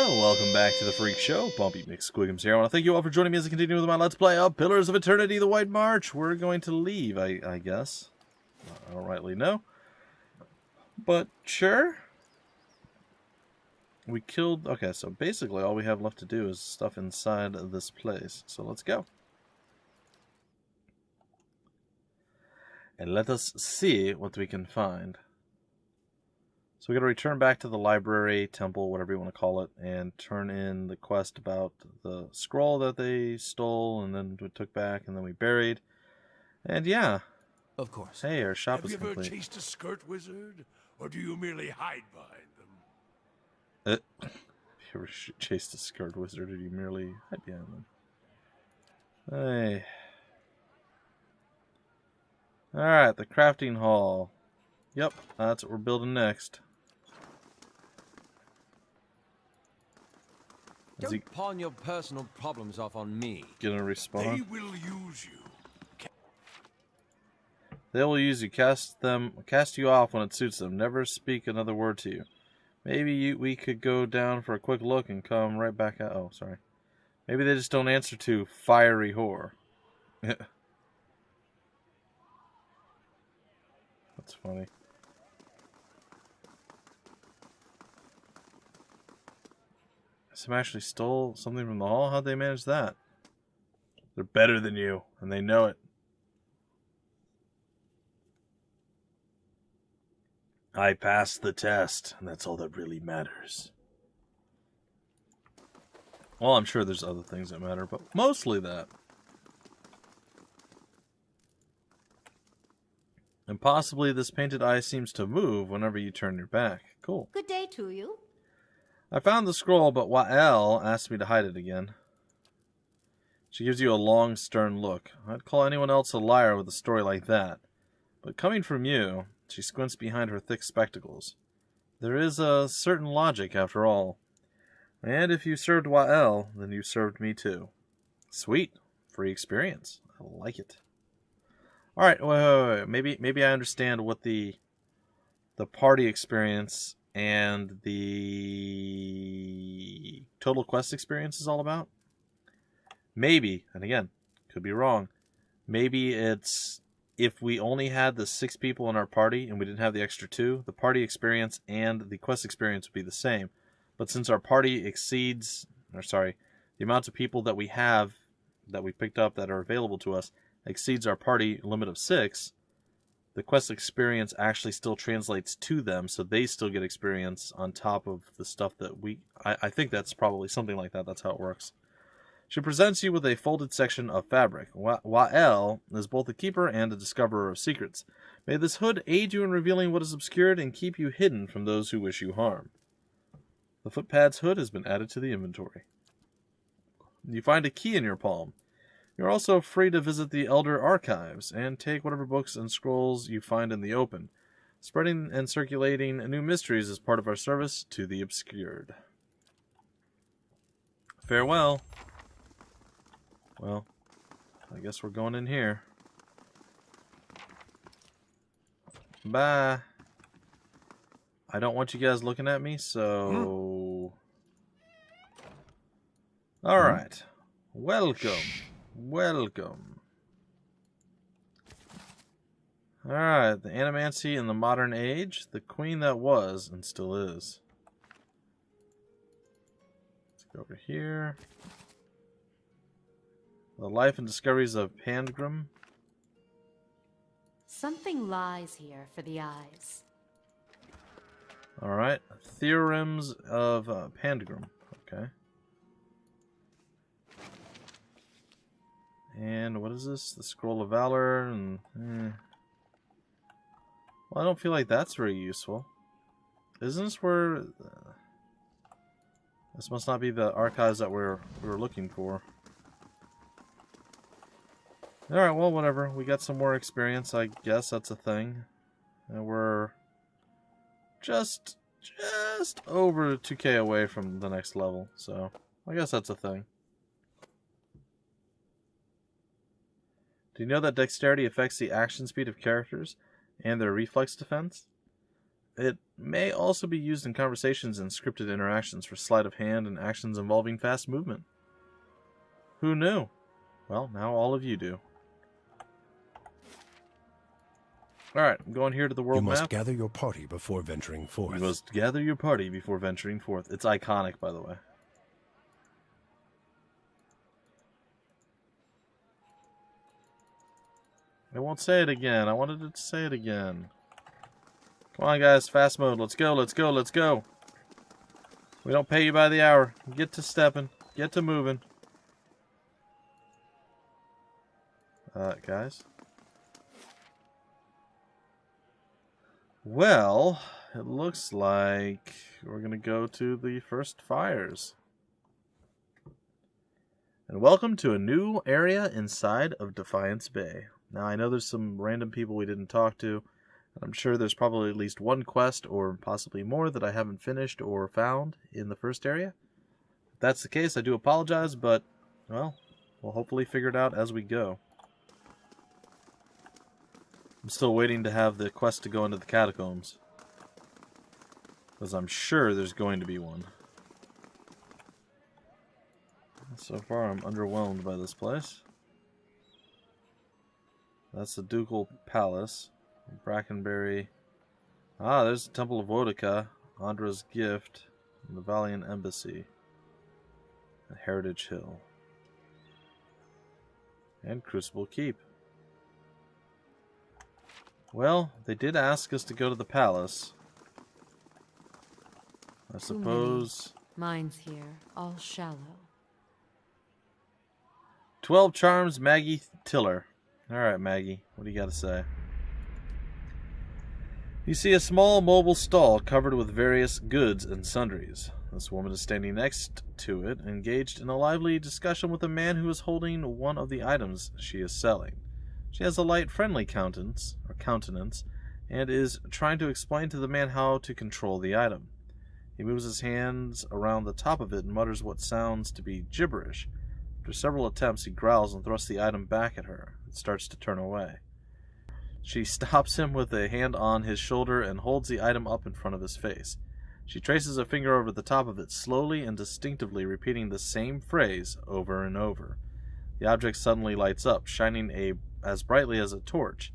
Hello, welcome back to the Freak Show. Bumpy McSquigums here. I want to thank you all for joining me as I continue with my Let's Play of Pillars of Eternity, The White March. We're going to leave, I guess. I don't rightly know. But sure. We killed... Okay, so basically all we have left to do is stuff inside of this place. So let's go. And let us see what we can find. So we got to return back to the library, temple, whatever you want to call it, and turn in the quest about the scroll that they stole and then we took back and then we buried. And yeah. Of course. Hey, our shop is Have you ever complete. chased a skirt wizard, or do you merely hide behind them? Have you ever chased a skirt wizard, or do you merely hide behind them? Hey. Alright, the crafting hall. Yep, that's what we're building next. Don't pawn your personal problems off on me. Gonna respawn? They will use you. They will use you. Cast you off when it suits them. Never speak another word to you. Maybe we could go down for a quick look and come right back out. Oh, sorry. Maybe they just don't answer to fiery whore. That's funny. Some actually stole something from the hall? How'd they manage that? They're better than you, and they know it. I passed the test, and that's all that really matters. Well, I'm sure there's other things that matter, but mostly that. And possibly this painted eye seems to move whenever you turn your back. Cool. Good day to you. I found the scroll, but Wael asked me to hide it again. She gives you a long, stern look. I'd call anyone else a liar with a story like that. But coming from you, she squints behind her thick spectacles. There is a certain logic, after all. And if you served Wael, then you served me too. Sweet. Free experience. I like it. Alright, wait. Maybe I understand what the party experience and the total quest experience is all about. Maybe, and again, could be wrong. Maybe it's if we only had the 6 people in our party and we didn't have the extra 2, the party experience and the quest experience would be the same. But since our party exceeds, the amount of people that we have, that we picked up that are available to us, exceeds our party limit of 6, the quest experience actually still translates to them, so they still get experience on top of the stuff that we... I think that's probably something like that. That's how it works. She presents you with a folded section of fabric. Wael is both a keeper and a discoverer of secrets. May this hood aid you in revealing what is obscured and keep you hidden from those who wish you harm. The footpad's hood has been added to the inventory. You find a key in your palm. You're also free to visit the Elder Archives and take whatever books and scrolls you find in the open. Spreading and circulating new mysteries is part of our service to the obscured. Farewell. Well, I guess we're going in here. Bye. I don't want you guys looking at me, so... Alright. Welcome. Welcome. Alright, the Animancy in the modern age. The queen that was and still is. Let's go over here. The life and discoveries of Pandgrim. Something lies here for the eyes. Alright, theorems of Pandgrim. Okay. And what is this? The Scroll of Valor. And well, I don't feel like that's very useful. Isn't this where... this must not be the archives that we were looking for. Alright, well, whatever. We got some more experience. I guess that's a thing. And we're just over 2k away from the next level. So, I guess that's a thing. Do you know that dexterity affects the action speed of characters and their reflex defense? It may also be used in conversations and scripted interactions for sleight of hand and actions involving fast movement. Who knew? Well, now all of you do. Alright, I'm going here to the world You must map. gather your party before venturing forth. You must gather your party before venturing forth. It's iconic, by the way. I won't say it again. I wanted it to say it again. Come on, guys. Fast mode. Let's go, let's go, let's go. We don't pay you by the hour. Get to stepping. Get to moving. Guys. Well, it looks like we're going to go to the first fires. And welcome to a new area inside of Defiance Bay. Now, I know there's some random people we didn't talk to. I'm sure there's probably at least one quest or possibly more that I haven't finished or found in the first area. If that's the case, I do apologize, but, well, we'll hopefully figure it out as we go. I'm still waiting to have the quest to go into the catacombs, because I'm sure there's going to be one. So far, I'm underwhelmed by this place. That's the Ducal Palace. Brackenberry. Ah, there's the Temple of Wodica, Andra's Gift, and the Valiant Embassy, and Heritage Hill, and Crucible Keep. Well, they did ask us to go to the palace. I suppose... Mines here, all shallow. 12 charms, Maggie Tiller. Alright, Maggie, what do you got to say? You see a small mobile stall covered with various goods and sundries. This woman is standing next to it, engaged in a lively discussion with a man who is holding one of the items she is selling. She has a light, friendly countenance, and is trying to explain to the man how to control the item. He moves his hands around the top of it and mutters what sounds to be gibberish. After several attempts, he growls and thrusts the item back at her. It starts to turn away. She stops him with a hand on his shoulder and holds the item up in front of his face. She traces a finger over the top of it, slowly and distinctively repeating the same phrase over and over. The object suddenly lights up, shining as brightly as a torch.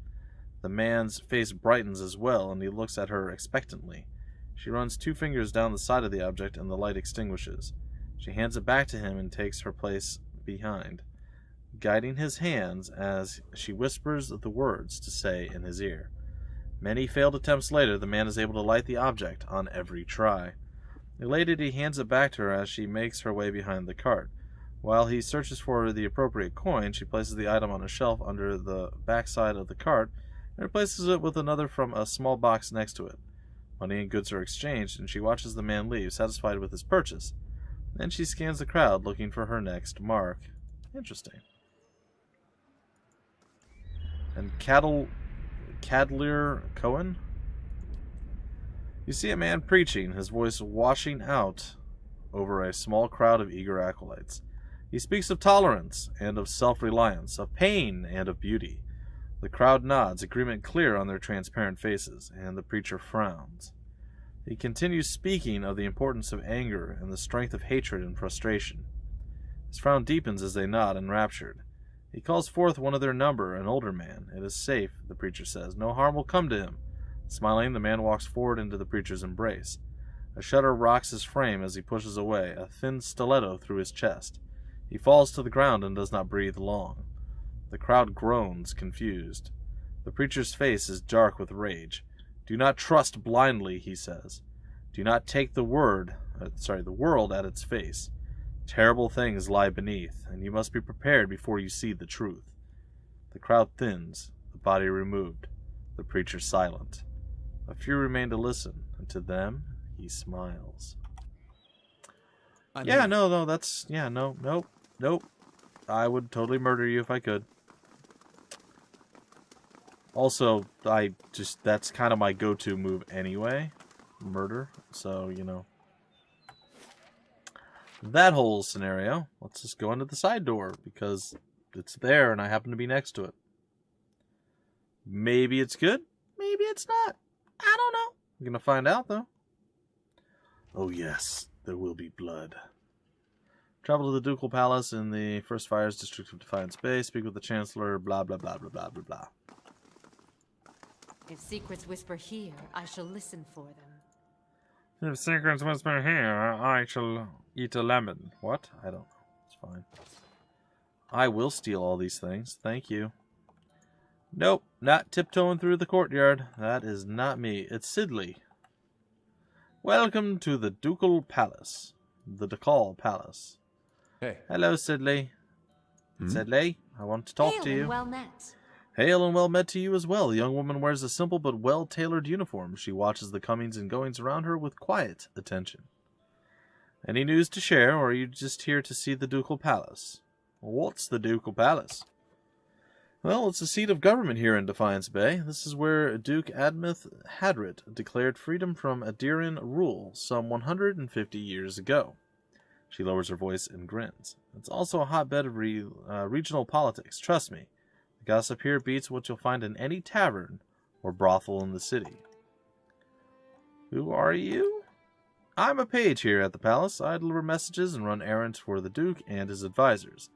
The man's face brightens as well, and he looks at her expectantly. She runs 2 fingers down the side of the object, and the light extinguishes. She hands it back to him and takes her place behind, guiding his hands as she whispers the words to say in his ear. Many failed attempts later, the man is able to light the object on every try. Elated, he hands it back to her as she makes her way behind the cart. While he searches for the appropriate coin, she places the item on a shelf under the backside of the cart and replaces it with another from a small box next to it. Money and goods are exchanged, and she watches the man leave, satisfied with his purchase. Then she scans the crowd, looking for her next mark. Interesting. And Cadlier Cohen? You see a man preaching, his voice washing out over a small crowd of eager acolytes. He speaks of tolerance and of self-reliance, of pain and of beauty. The crowd nods, agreement clear on their transparent faces, and the preacher frowns. He continues speaking of the importance of anger and the strength of hatred and frustration. His frown deepens as they nod, enraptured. He calls forth one of their number, an older man. It is safe, the preacher says. No harm will come to him. Smiling, the man walks forward into the preacher's embrace. A shudder rocks his frame as he pushes away, a thin stiletto through his chest. He falls to the ground and does not breathe long. The crowd groans, confused. The preacher's face is dark with rage. Do not trust blindly, he says. Do not take the world at its face. Terrible things lie beneath, and you must be prepared before you see the truth. The crowd thins, the body removed, the preacher silent. A few remain to listen, and to them he smiles. Nope. I would totally murder you if I could. Also, that's kind of my go-to move anyway. Murder. So, that whole scenario. Let's just go into the side door because it's there and I happen to be next to it. Maybe it's good. Maybe it's not. I don't know. We're gonna find out, though. Oh yes, there will be blood. Travel to the Ducal Palace in the First Fires District of Defiance Bay. Speak with the Chancellor, blah, blah, blah, blah, blah, blah, blah. If secrets whisper here, I shall listen for them. If secrets whisper here, I shall eat a lemon. What? I don't know. It's fine. I will steal all these things. Thank you. Nope, not tiptoeing through the courtyard. That is not me. It's Sidley. Welcome to the Ducal Palace. The Ducal Palace. Hey. Hello, Sidley. Sidley, I want to talk to you. And well met. Hail and well met to you as well. The young woman wears a simple but well-tailored uniform. She watches the comings and goings around her with quiet attention. Any news to share, or are you just here to see the Ducal Palace? What's the Ducal Palace? Well, it's the seat of government here in Defiance Bay. This is where Duke Admeth Hadrit declared freedom from Adiran rule some 150 years ago. She lowers her voice and grins. It's also a hotbed of regional politics. Trust me, the gossip here beats what you'll find in any tavern or brothel in the city. Who are you? I'm a page here at the palace. I deliver messages and run errands for the Duke and his advisors.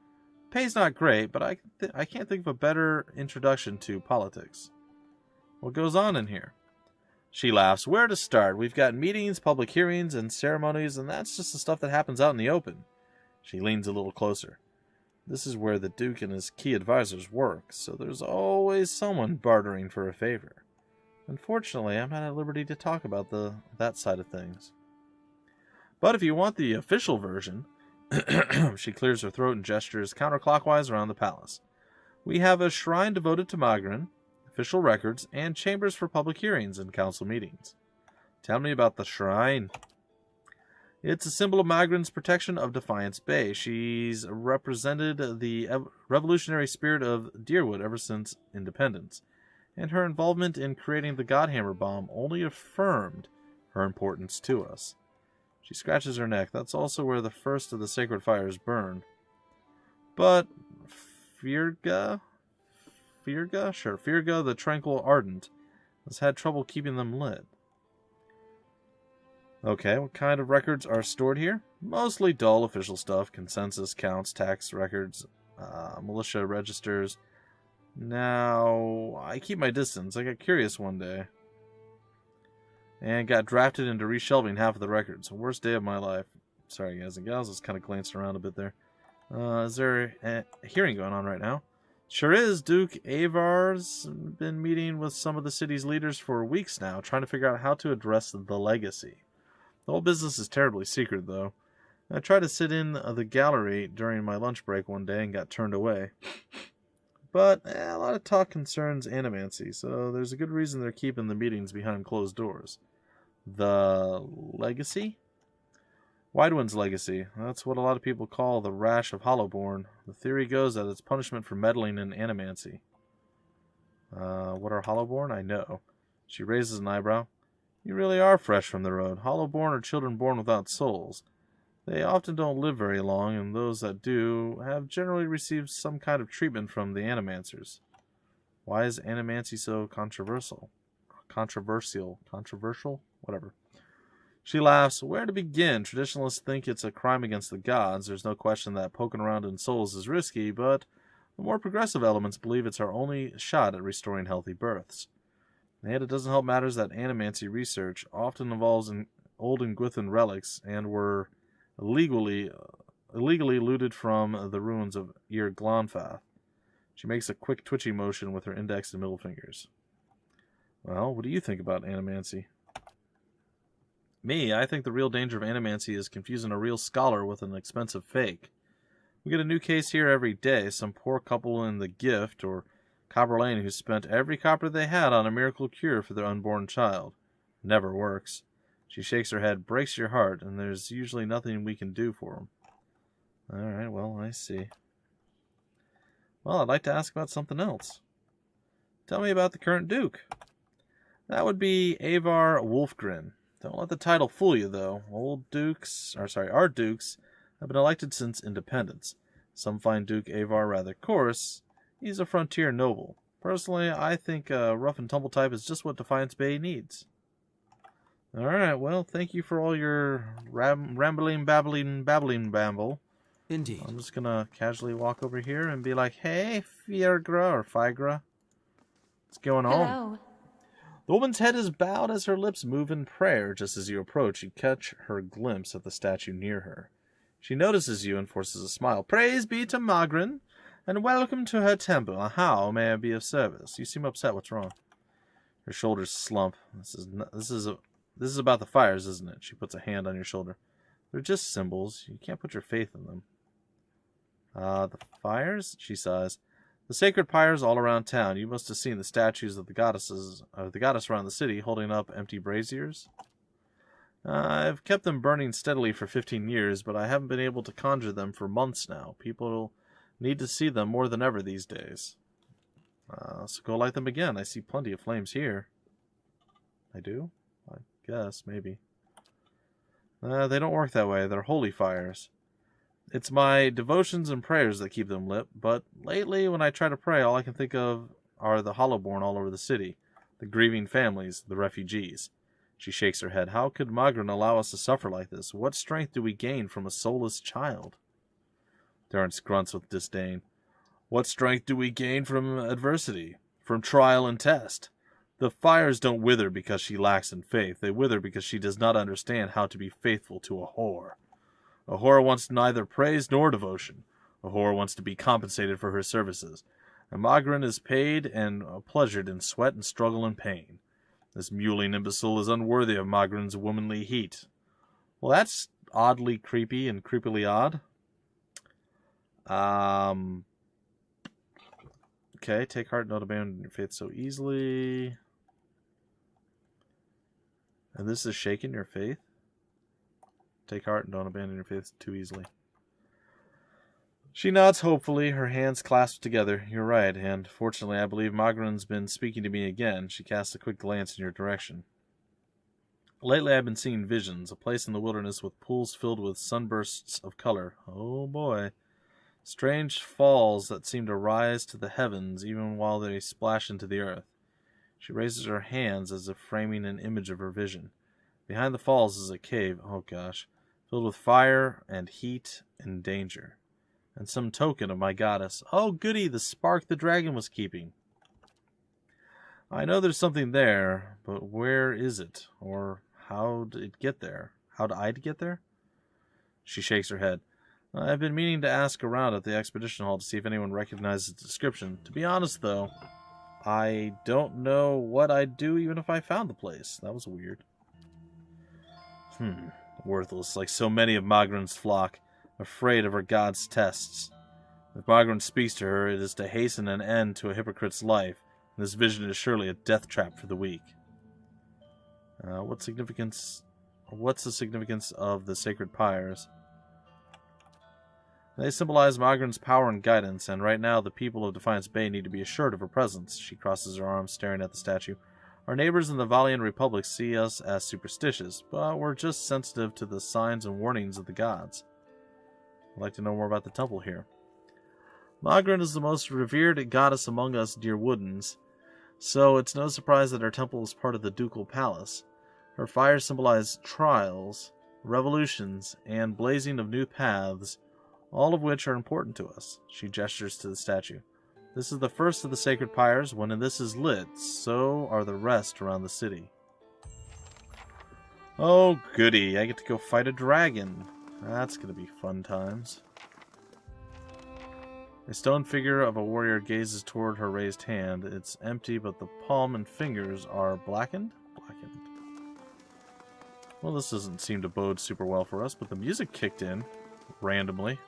Pay's not great, but I can't think of a better introduction to politics. What goes on in here? She laughs. Where to start? We've got meetings, public hearings, and ceremonies, and that's just the stuff that happens out in the open. She leans a little closer. This is where the Duke and his key advisors work, so there's always someone bartering for a favor. Unfortunately, I'm not at liberty to talk about that side of things. But if you want the official version, she clears her throat and gestures counterclockwise around the palace. We have a shrine devoted to Magrin, official records, and chambers for public hearings and council meetings. Tell me about the shrine. It's a symbol of Magrin's protection of Defiance Bay. She's represented the revolutionary spirit of Deerwood ever since independence, and her involvement in creating the Godhammer bomb only affirmed her importance to us. She scratches her neck. That's also where the first of the sacred fires burned. But Firga, the Tranquil Ardent, has had trouble keeping them lit. Okay, what kind of records are stored here? Mostly dull official stuff, consensus, counts, tax records, militia registers. Now, I keep my distance. I got curious one day and got drafted into reshelving half of the records. Worst day of my life. Sorry, guys and gals, just kind of glanced around a bit there. Is there a hearing going on right now? Sure is. Duke Avar's been meeting with some of the city's leaders for weeks now, trying to figure out how to address the legacy. The whole business is terribly secret, though. I tried to sit in the gallery during my lunch break one day and got turned away. But a lot of talk concerns animancy, so there's a good reason they're keeping the meetings behind closed doors. The legacy? Widewind's legacy. That's what a lot of people call the rash of Hollowborn. The theory goes that it's punishment for meddling in animancy. What are Hollowborn? I know. She raises an eyebrow. You really are fresh from the road. Hollowborn are children born without souls. They often don't live very long, and those that do have generally received some kind of treatment from the animancers. Why is animancy so controversial? Controversial? Whatever. She laughs. Where to begin? Traditionalists think it's a crime against the gods. There's no question that poking around in souls is risky, but the more progressive elements believe it's our only shot at restoring healthy births. And it doesn't help matters that animancy research often involves old Ingwithan relics and were illegally looted from the ruins of Ir Glonfath. She makes a quick twitching motion with her index and middle fingers. Well, what do you think about animancy? Me, I think the real danger of animancy is confusing a real scholar with an expensive fake. We get a new case here every day. Some poor couple in the Gift or Copper Lane who spent every copper they had on a miracle cure for their unborn child. Never works. She shakes her head, breaks your heart, and there's usually nothing we can do for them. Alright, well, I see. Well, I'd like to ask about something else. Tell me about the current Duke. That would be Avar Wolfgren. Don't let the title fool you, though. Our dukes have been elected since independence. Some find Duke Avar rather coarse. He's a frontier noble. Personally, I think a rough and tumble type is just what Defiance Bay needs. Alright, well, thank you for all your rambling, babbling babble. Indeed. I'm just gonna casually walk over here and be like, hey, Fiergra or Figra. What's going on? Hello. The woman's head is bowed as her lips move in prayer. Just as you approach, you catch her glimpse of the statue near her. She notices you and forces a smile. Praise be to Magrin, and welcome to her temple. How may I be of service? You seem upset. What's wrong? Her shoulders slump. This is about the fires, isn't it? She puts a hand on your shoulder. They're just symbols. You can't put your faith in them. The fires? She sighs. The sacred pyres all around town. You must have seen the statues of the goddess around the city holding up empty braziers. I've kept them burning steadily for 15 years, but I haven't been able to conjure them for months now. People need to see them more than ever these days. So go light them again. I see plenty of flames here. I do? I guess, maybe. They don't work that way. They're holy fires. It's my devotions and prayers that keep them lit, but lately when I try to pray, all I can think of are the hollowborn all over the city, the grieving families, the refugees. She shakes her head. How could Magrin allow us to suffer like this? What strength do we gain from a soulless child? Durrance grunts with disdain. What strength do we gain from adversity, from trial and test? The fires don't wither because she lacks in faith. They wither because she does not understand how to be faithful to a whore. A whore wants neither praise nor devotion. A whore wants to be compensated for her services. And Magrin is paid and pleasured in sweat and struggle and pain. This mewling imbecile is unworthy of Magrin's womanly heat. Well, that's oddly creepy and creepily odd. Okay, take heart, not abandon your faith so easily. And this is shaking your faith? Take heart and don't abandon your faith too easily. She nods hopefully, her hands clasped together. You're right, and fortunately I believe Magrin's been speaking to me again. She casts a quick glance in your direction. Lately I've been seeing visions, a place in the wilderness with pools filled with sunbursts of color. Oh boy. Strange falls that seem to rise to the heavens even while they splash into the earth. She raises her hands as if framing an image of her vision. Behind the falls is a cave, oh gosh, filled with fire and heat and danger. And some token of my goddess. Oh goody, the spark the dragon was keeping. I know there's something there, but where is it? Or how did it get there? How did I get there? She shakes her head. I've been meaning to ask around at the expedition hall to see if anyone recognizes the description. To be honest, though, I don't know what I'd do even if I found the place. That was weird. Worthless, like so many of Magrin's flock, afraid of her god's tests. If Magrin speaks to her, it is to hasten an end to a hypocrite's life, and this vision is surely a death trap for the weak. What's the significance of the sacred pyres? They symbolize Magrin's power and guidance, and right now the people of Defiance Bay need to be assured of her presence. She crosses her arms, staring at the statue. Our neighbors in the Valian Republic see us as superstitious, but we're just sensitive to the signs and warnings of the gods. I'd like to know more about the temple here. Magrin is the most revered goddess among us dear Woodens, so it's no surprise that her temple is part of the ducal palace. Her fires symbolize trials, revolutions, and blazing of new paths, all of which are important to us. She gestures to the statue. This is the first of the sacred pyres. When this is lit, so are the rest around the city. Oh, goody. I get to go fight a dragon. That's going to be fun times. A stone figure of a warrior gazes toward her raised hand. It's empty, but the palm and fingers are blackened? Well, this doesn't seem to bode super well for us, but the music kicked in randomly.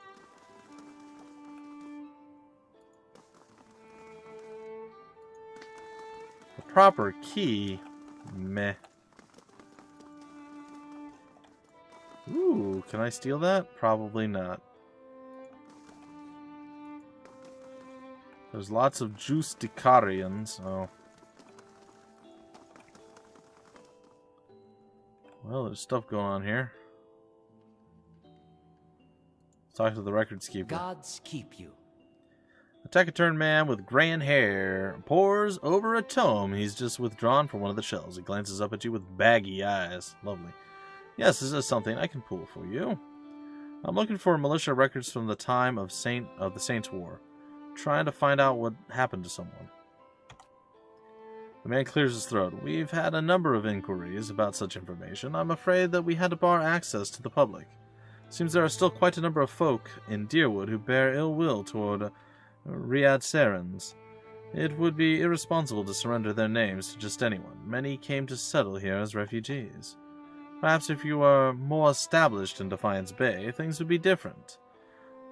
The proper key? Meh. Ooh, can I steal that? Probably not. There's lots of Justicarians. Oh. Well, there's stuff going on here. Let's talk to the records keeper. Gods keep you. A taciturn man with graying hair pores over a tome he's just withdrawn from one of the shelves. He glances up at you with baggy eyes. Lovely. Yes, this is something I can pull for you. I'm looking for militia records from the time of the Saints' War. Trying to find out what happened to someone. The man clears his throat. We've had a number of inquiries about such information. I'm afraid that we had to bar access to the public. Seems there are still quite a number of folk in Deerwood who bear ill will toward Riad Serens. It would be irresponsible to surrender their names to just anyone. Many came to settle here as refugees. Perhaps if you were more established in Defiance Bay, things would be different.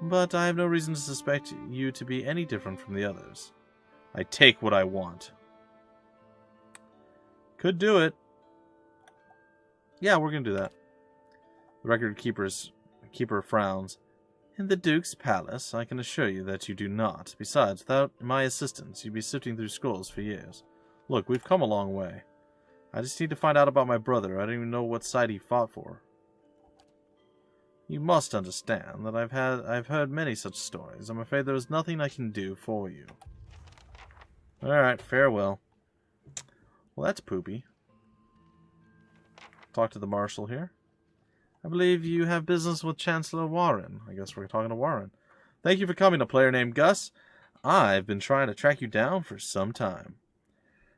But I have no reason to suspect you to be any different from the others. I take what I want. Could do it. Yeah, we're going to do that. The record keeper frowns. In the Duke's palace, I can assure you that you do not. Besides, without my assistance, you'd be sifting through scrolls for years. Look, we've come a long way. I just need to find out about my brother. I don't even know what side he fought for. You must understand that I've heard many such stories. I'm afraid there is nothing I can do for you. Alright, farewell. Well, that's poopy. Talk to the marshal here. I believe you have business with Chancellor Warren. I guess we're talking to Warren. Thank you for coming, a player named Gus. I've been trying to track you down for some time.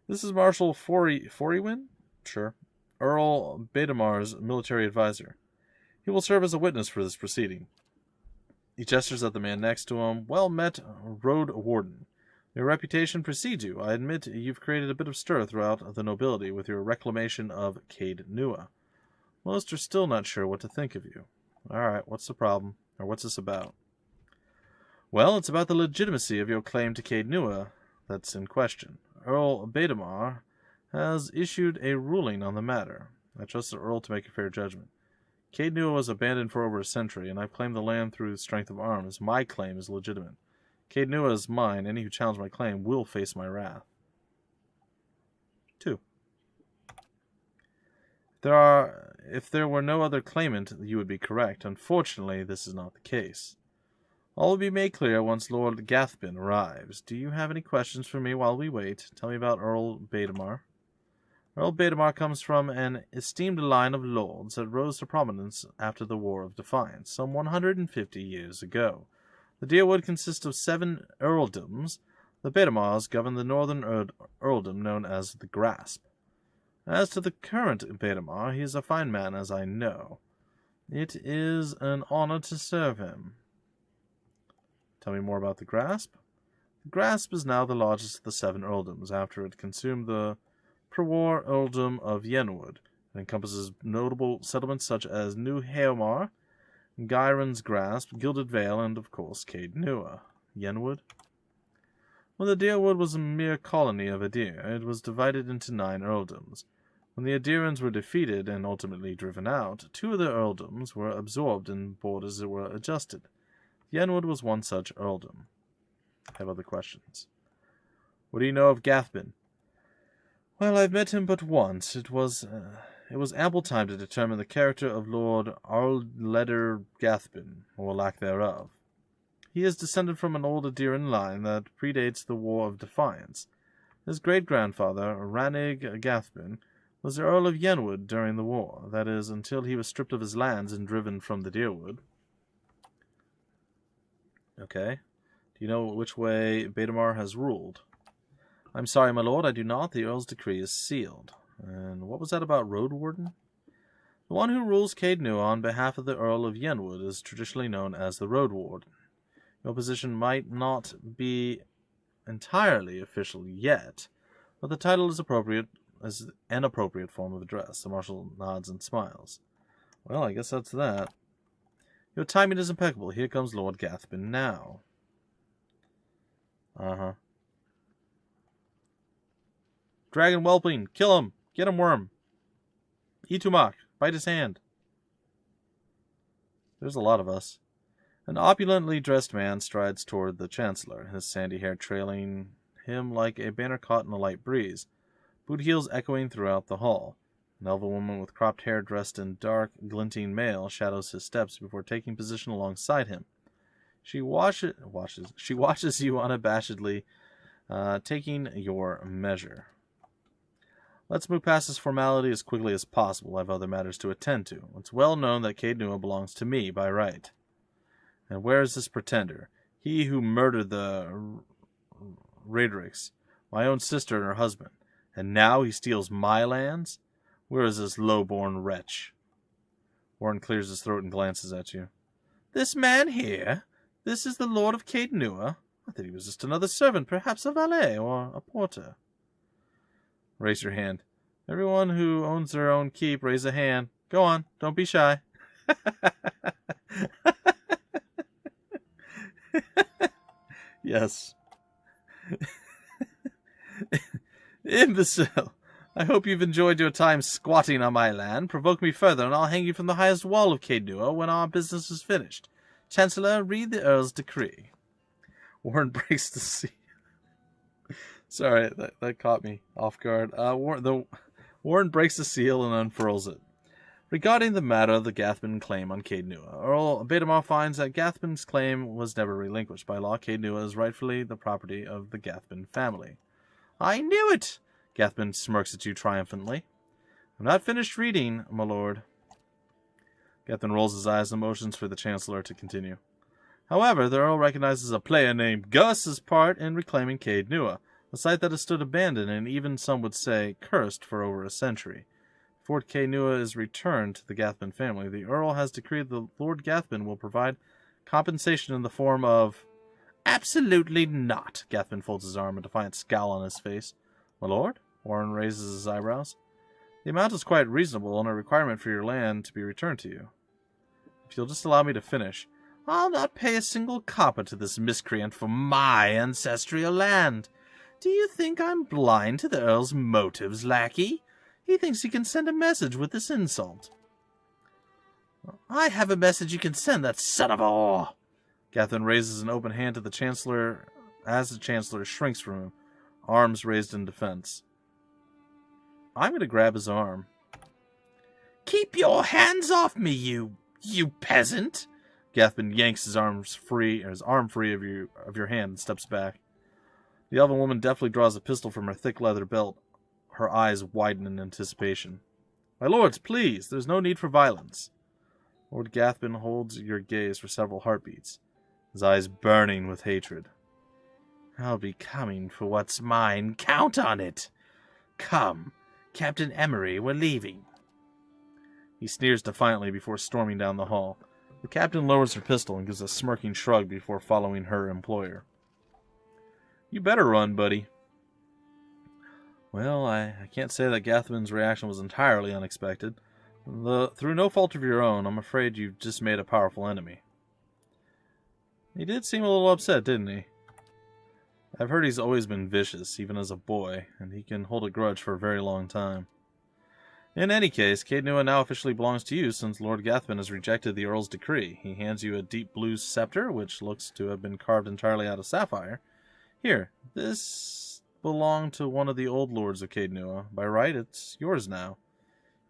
This is Marshal Forywin? Sure. Earl Betamar's military advisor. He will serve as a witness for this proceeding. He gestures at the man next to him. Well met, Road Warden. Your reputation precedes you. I admit you've created a bit of stir throughout the nobility with your reclamation of Caed Nua. Most are still not sure what to think of you. Alright, what's the problem? Or what's this about? Well, it's about the legitimacy of your claim to Caed Nua that's in question. Earl Betamar has issued a ruling on the matter. I trust the Earl to make a fair judgment. Caed Nua was abandoned for over a century, and I've claimed the land through strength of arms. My claim is legitimate. Caed Nua is mine. Any who challenge my claim will face my wrath. 2. If there were no other claimant, you would be correct. Unfortunately, this is not the case. All will be made clear once Lord Gathbin arrives. Do you have any questions for me while we wait? Tell me about Earl Betamar. Earl Betamar comes from an esteemed line of lords that rose to prominence after the War of Defiance, some 150 years ago. The Deerwood consists of 7 earldoms. The Betamars govern the northern earldom known as the Grasp. As to the current Betamar, he is a fine man, as I know. It is an honor to serve him. Tell me more about the Grasp. The Grasp is now the largest of the 7 earldoms, after it consumed the pre-war earldom of Yenwood. It encompasses notable settlements such as New Haomar, Gyron's Grasp, Gilded Vale, and, of course, Caed Nua. Yenwood? When the Deerwood was a mere colony of Adir, it was divided into 9 earldoms. When the Adirans were defeated and ultimately driven out, 2 of the earldoms were absorbed and borders were adjusted. Yenwood was one such earldom. I have other questions. What do you know of Gathbin? Well, I've met him but once. It was ample time to determine the character of Lord Lord Gathbin, or lack thereof. He is descended from an old Adiran line that predates the War of Defiance. His great-grandfather, Ranig Gathbin, was the Earl of Yenwood during the war, that is, until he was stripped of his lands and driven from the Deerwood. Okay. Do you know which way Betamar has ruled? I'm sorry, my lord, I do not. The Earl's decree is sealed. And what was that about Road Warden? The one who rules Caed Nua on behalf of the Earl of Yenwood is traditionally known as the Road Warden. Your position might not be entirely official yet, but the title is appropriate as an appropriate form of address. The marshal nods and smiles. Well, I guess that's that. Your timing is impeccable. Here comes Lord Gathbin now. Uh-huh. Dragon whelping! Kill him! Get him, worm! Itumak! Bite his hand! There's a lot of us. An opulently dressed man strides toward the Chancellor, his sandy hair trailing him like a banner caught in a light breeze, boot heels echoing throughout the hall. An elven woman with cropped hair dressed in dark, glinting mail shadows his steps before taking position alongside him. She watches you unabashedly, taking your measure. Let's move past this formality as quickly as possible. I have other matters to attend to. It's well known that Caed Nua belongs to me by right. And where is this pretender? He who murdered the Raedricks, my own sister and her husband. And now he steals my lands? Where is this low-born wretch? Warren clears his throat and glances at you. This man here? This is the Lord of Caed Nua? I thought he was just another servant, perhaps a valet or a porter. Raise your hand. Everyone who owns their own keep, raise a hand. Go on, don't be shy. Yes. Imbecile. I hope you've enjoyed your time squatting on my land. Provoke me further, and I'll hang you from the highest wall of Caed Nua when our business is finished. Chancellor, read the Earl's decree. Warren breaks the seal. Sorry, that caught me off guard. Warren breaks the seal and unfurls it. Regarding the matter of the Gathbin claim on Caed Nua, Earl Betamar finds that Gathbin's claim was never relinquished. By law, Caed Nua is rightfully the property of the Gathbin family. I knew it! Gathbin smirks at you triumphantly. I'm not finished reading, my lord. Gathbin rolls his eyes and motions for the Chancellor to continue. However, the Earl recognizes a player named Gus's part in reclaiming Caed Nua, a site that has stood abandoned and even some would say cursed for over a century. Fort Caed Nua is returned to the Gathbin family. The Earl has decreed the Lord Gathbin will provide compensation in the form of... Absolutely not. Gathbin folds his arm, a defiant scowl on his face. My lord? Warren raises his eyebrows. The amount is quite reasonable and a requirement for your land to be returned to you. If you'll just allow me to finish, I'll not pay a single copper to this miscreant for my ancestral land. Do you think I'm blind to the Earl's motives, lackey? He thinks he can send a message with this insult. I have a message you can send, that son of a whore. Gathbin raises an open hand to the Chancellor as the Chancellor shrinks from him, arms raised in defense. I'm going to grab his arm. Keep your hands off me, you peasant! Gathbin yanks his arm free of your hand and steps back. The elven woman deftly draws a pistol from her thick leather belt. Her eyes widen in anticipation. My lords, please, there's no need for violence. Lord Gathbin holds your gaze for several heartbeats, his eyes burning with hatred. I'll be coming for what's mine. Count on it. Come, Captain Emery, we're leaving. He sneers defiantly before storming down the hall. The captain lowers her pistol and gives a smirking shrug before following her employer. You better run, buddy. Well, I can't say that Gathbin's reaction was entirely unexpected. Through no fault of your own, I'm afraid you've just made a powerful enemy. He did seem a little upset, didn't he? I've heard he's always been vicious, even as a boy, and he can hold a grudge for a very long time. In any case, Caed Nua now officially belongs to you since Lord Gathbin has rejected the Earl's decree. He hands you a deep blue scepter, which looks to have been carved entirely out of sapphire. Here, this belonged to one of the old lords of Caed Nua. By right, it's yours now.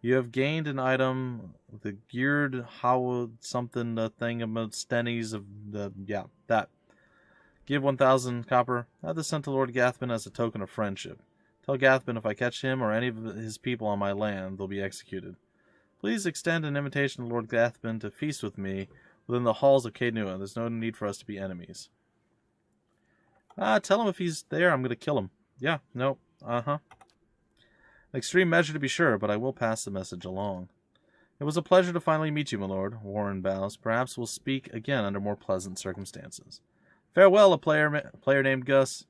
You have gained an item, the geared how something the thing about stennies of the that. Give 1,000 copper. Have this sent to Lord Gathbin as a token of friendship. Tell Gathbin if I catch him or any of his people on my land, they'll be executed. Please extend an invitation to Lord Gathbin to feast with me within the halls of Caed Nua. There's no need for us to be enemies. Tell him if he's there, I'm going to kill him. Yeah, no, An extreme measure to be sure, but I will pass the message along. It was a pleasure to finally meet you, my lord. Warren bows. Perhaps we'll speak again under more pleasant circumstances. Farewell, a player named Gus.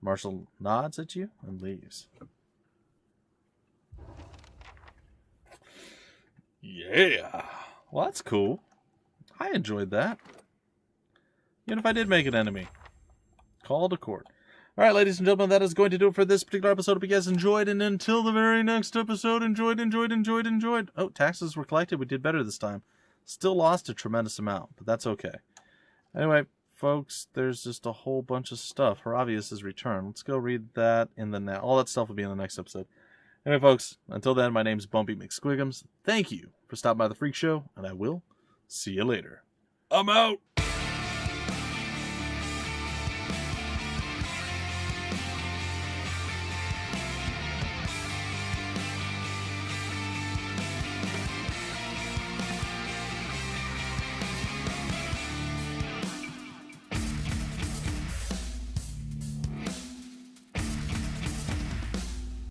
Marshal nods at you and leaves. Yeah. Well, that's cool. I enjoyed that. Even if I did make an enemy. Call to court. All right, ladies and gentlemen, that is going to do it for this particular episode. Hope you guys enjoyed, and until the very next episode, enjoyed. Oh, taxes were collected. We did better this time. Still lost a tremendous amount, but that's okay. Anyway, folks, there's just a whole bunch of stuff. Haravius is returned. Let's go read that in the now. All that stuff will be in the next episode. Anyway, folks, until then, my name's Bumpy McSquigums. Thank you for stopping by the Freak Show, and I will see you later. I'm out.